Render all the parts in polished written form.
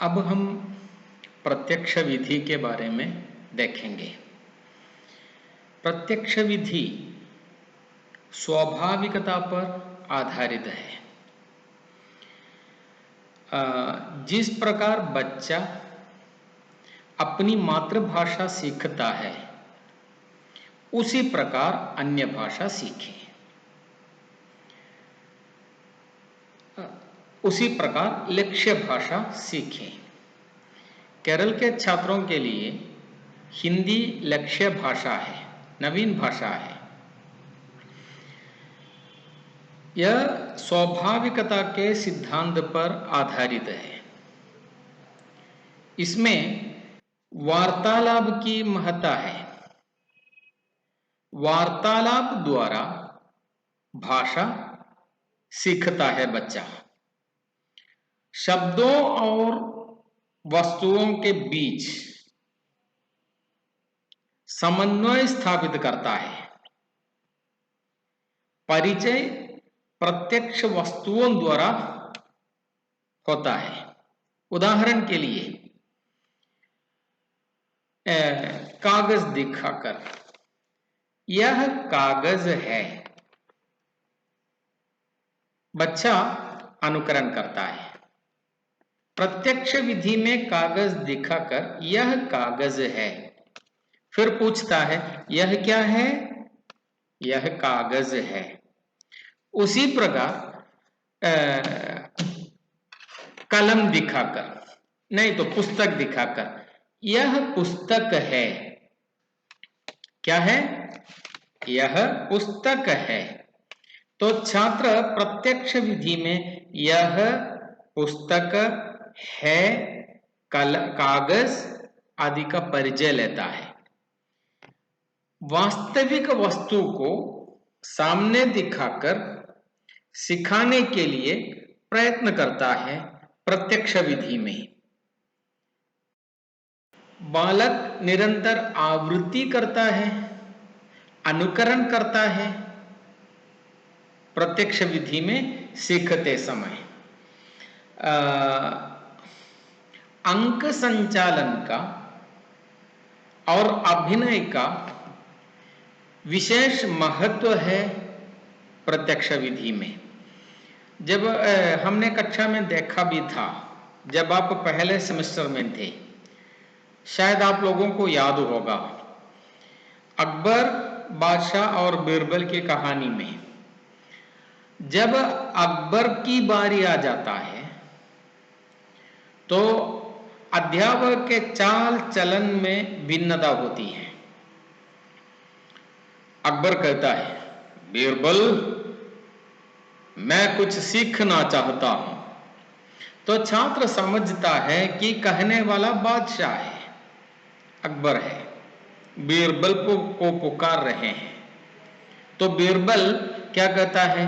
अब हम प्रत्यक्ष विधि के बारे में देखेंगे। प्रत्यक्ष विधि स्वाभाविकता पर आधारित है। जिस प्रकार बच्चा अपनी मातृभाषा सीखता है उसी प्रकार अन्य भाषा सीखे, उसी प्रकार लक्ष्य भाषा सीखें। केरल के छात्रों के लिए हिंदी लक्ष्य भाषा है, नवीन भाषा है। यह स्वाभाविकता के सिद्धांत पर आधारित है। इसमें वार्तालाप की महत्ता है। वार्तालाप द्वारा भाषा सीखता है बच्चा। शब्दों और वस्तुओं के बीच समन्वय स्थापित करता है। परिचय प्रत्यक्ष वस्तुओं द्वारा होता है। उदाहरण के लिए कागज दिखाकर, यह कागज है, बच्चा अनुकरण करता है। प्रत्यक्ष विधि में कागज दिखाकर यह कागज है, फिर पूछता है यह क्या है, यह कागज है। उसी प्रकार कलम दिखाकर, नहीं तो पुस्तक दिखाकर यह पुस्तक है, क्या है, यह पुस्तक है। तो छात्र प्रत्यक्ष विधि में यह पुस्तक है, कागज आदि का परिचय लेता है। वास्तविक वस्तु को सामने दिखाकर सिखाने के लिए प्रयत्न करता है प्रत्यक्ष विधि में। बालक निरंतर आवृत्ति करता है, अनुकरण करता है प्रत्यक्ष विधि में सीखते समय। अंक संचालन का और अभिनय का विशेष महत्व है प्रत्यक्ष विधि में। जब हमने कक्षा में देखा भी था, जब आप पहले सेमेस्टर में थे, शायद आप लोगों को याद होगा, अकबर बादशाह और बीरबल की कहानी में जब अकबर की बारी आ जाता है तो अध्यापक के चाल चलन में भिन्नता होती है। अकबर कहता है, बीरबल मैं कुछ सीखना चाहता हूं। तो छात्र समझता है कि कहने वाला बादशाह है, अकबर है, बीरबल को पुकार रहे हैं। तो बीरबल क्या कहता है,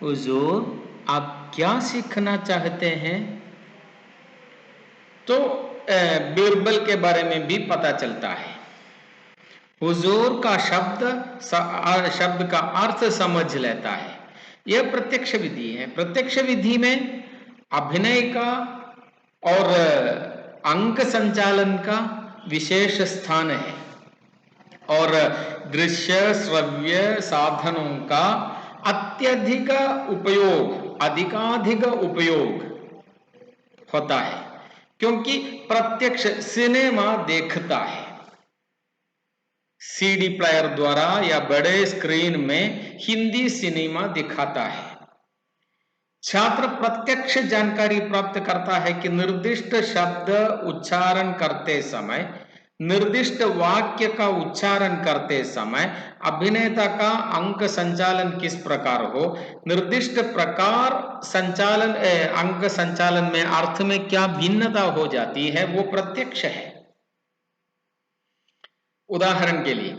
हुजूर आप क्या सीखना चाहते हैं? तो बीरबल के बारे में भी पता चलता है। हुजूर का शब्द का अर्थ समझ लेता है। यह प्रत्यक्ष विधि है। प्रत्यक्ष विधि में अभिनय का और अंक संचालन का विशेष स्थान है और दृश्य श्रव्य साधनों का अत्यधिक उपयोग, अधिकाधिक उपयोग होता है, क्योंकि प्रत्यक्ष सिनेमा देखता है। सीडी प्लेयर द्वारा या बड़े स्क्रीन में हिंदी सिनेमा दिखाता है। छात्र प्रत्यक्ष जानकारी प्राप्त करता है कि निर्दिष्ट शब्द उच्चारण करते समय, निर्दिष्ट वाक्य का उच्चारण करते समय अभिनेता का अंक संचालन किस प्रकार हो, निर्दिष्ट प्रकार संचालन अंक संचालन में अर्थ में क्या भिन्नता हो जाती है, वो प्रत्यक्ष है। उदाहरण के लिए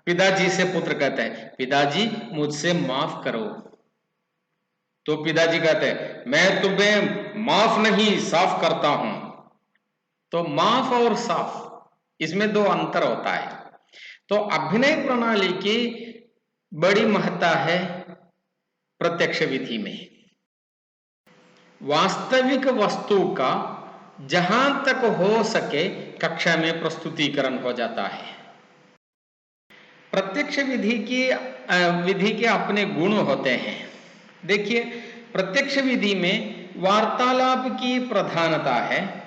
पिताजी से पुत्र कहता है, पिताजी मुझसे माफ करो। तो पिताजी कहते हैं, मैं तुम्हें माफ नहीं साफ करता हूं। तो माफ और साफ इसमें दो अंतर होता है। तो अभिनय प्रणाली की बड़ी महत्ता है प्रत्यक्ष विधि में। वास्तविक वस्तु का जहां तक हो सके कक्षा में प्रस्तुतिकरण हो जाता है। प्रत्यक्ष विधि के अपने गुण होते हैं। देखिए, प्रत्यक्ष विधि में वार्तालाप की प्रधानता है,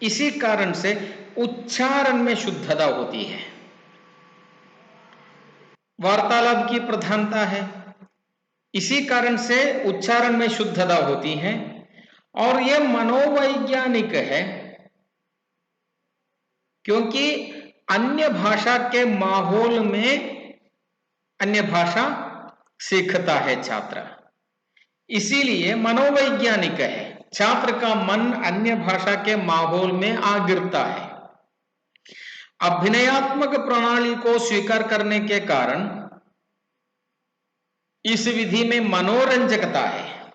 इसी कारण से उच्चारण में शुद्धता होती है। वार्तालाप की प्रधानता है, इसी कारण से उच्चारण में शुद्धता होती है, और यह मनोवैज्ञानिक है, क्योंकि अन्य भाषा के माहौल में अन्य भाषा सीखता है छात्र, इसीलिए मनोवैज्ञानिक है। छात्र का मन अन्य भाषा के माहौल में आ गिरता है। अभिनयात्मक प्रणाली को स्वीकार करने के कारण इस विधि में मनोरंजकता है।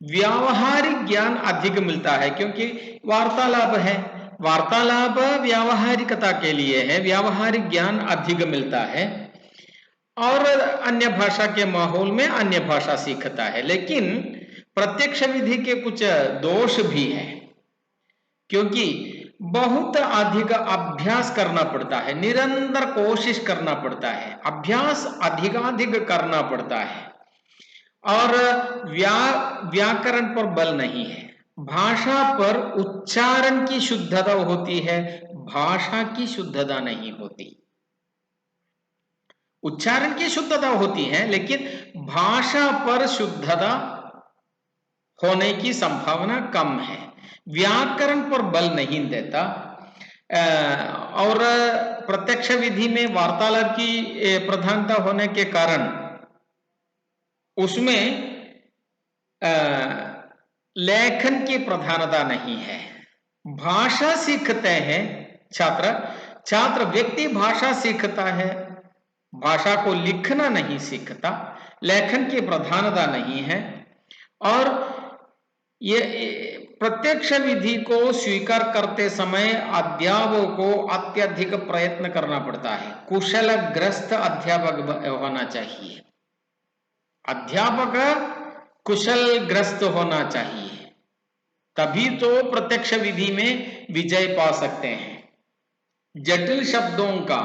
व्यावहारिक ज्ञान अधिक मिलता है, क्योंकि वार्तालाप है, वार्तालाप व्यावहारिकता के लिए है, व्यावहारिक ज्ञान अधिक मिलता है, और अन्य भाषा के माहौल में अन्य भाषा सीखता है। लेकिन प्रत्यक्ष विधि के कुछ दोष भी हैं, क्योंकि बहुत अधिक अभ्यास करना पड़ता है, निरंतर कोशिश करना पड़ता है, अभ्यास अधिकाधिक करना पड़ता है, और व्याकरण पर बल नहीं है। भाषा पर उच्चारण की शुद्धता होती है, भाषा की शुद्धता नहीं होती। उच्चारण की शुद्धता होती है, लेकिन भाषा पर शुद्धता होने की संभावना कम है। व्याकरण पर बल नहीं देता, और प्रत्यक्ष विधि में वार्तालाप की प्रधानता होने के कारण उसमें लेखन की प्रधानता नहीं है। भाषा सीखते हैं छात्र व्यक्ति भाषा सीखता है, भाषा को लिखना नहीं सीखता, लेखन की प्रधानता नहीं है। और ये प्रत्यक्ष विधि को स्वीकार करते समय अध्यापक को अत्यधिक प्रयत्न करना पड़ता है। कुशलग्रस्त अध्यापक होना चाहिए, अध्यापक कुशलग्रस्त होना चाहिए, तभी तो प्रत्यक्ष विधि में विजय पा सकते हैं। जटिल शब्दों का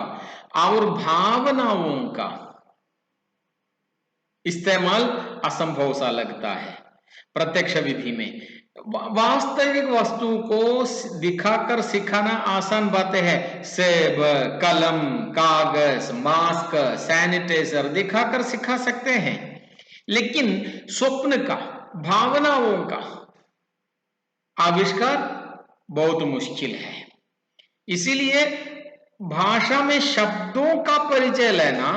और भावनाओं का इस्तेमाल असंभव सा लगता है। प्रत्यक्ष विधि में वास्तविक वस्तु को दिखाकर सिखाना आसान बातें है। सेब, कलम, कागज, मास्क, सैनिटाइजर दिखाकर सिखा सकते हैं, लेकिन स्वप्न का, भावनाओं का आविष्कार बहुत मुश्किल है। इसीलिए भाषा में शब्दों का परिचय लेना,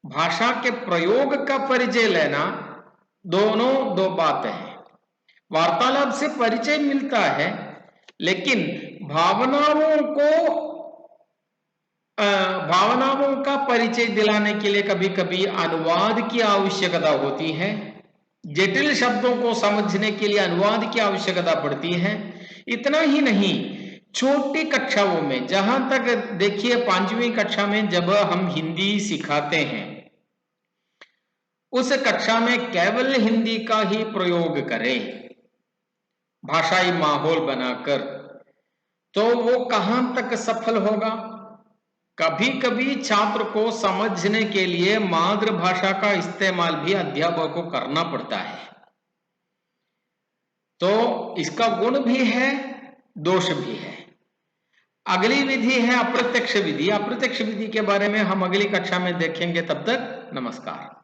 भाषा के प्रयोग का परिचय लेना, दोनों दो बातें हैं। वार्तालाप से परिचय मिलता है, लेकिन भावनाओं का परिचय दिलाने के लिए कभी कभी अनुवाद की आवश्यकता होती है। जटिल शब्दों को समझने के लिए अनुवाद की आवश्यकता पड़ती है। इतना ही नहीं, छोटी कक्षाओं में, जहां तक देखिए 5वीं कक्षा में जब हम हिंदी सिखाते हैं, उस कक्षा में केवल हिंदी का ही प्रयोग करें भाषाई माहौल बनाकर, तो वो कहां तक सफल होगा। कभी कभी छात्र को समझने के लिए मातृभाषा का इस्तेमाल भी अध्यापक को करना पड़ता है। तो इसका गुण भी है, दोष भी है। अगली विधि है अप्रत्यक्ष विधि। अप्रत्यक्ष विधि के बारे में हम अगली कक्षा में देखेंगे। तब तक नमस्कार।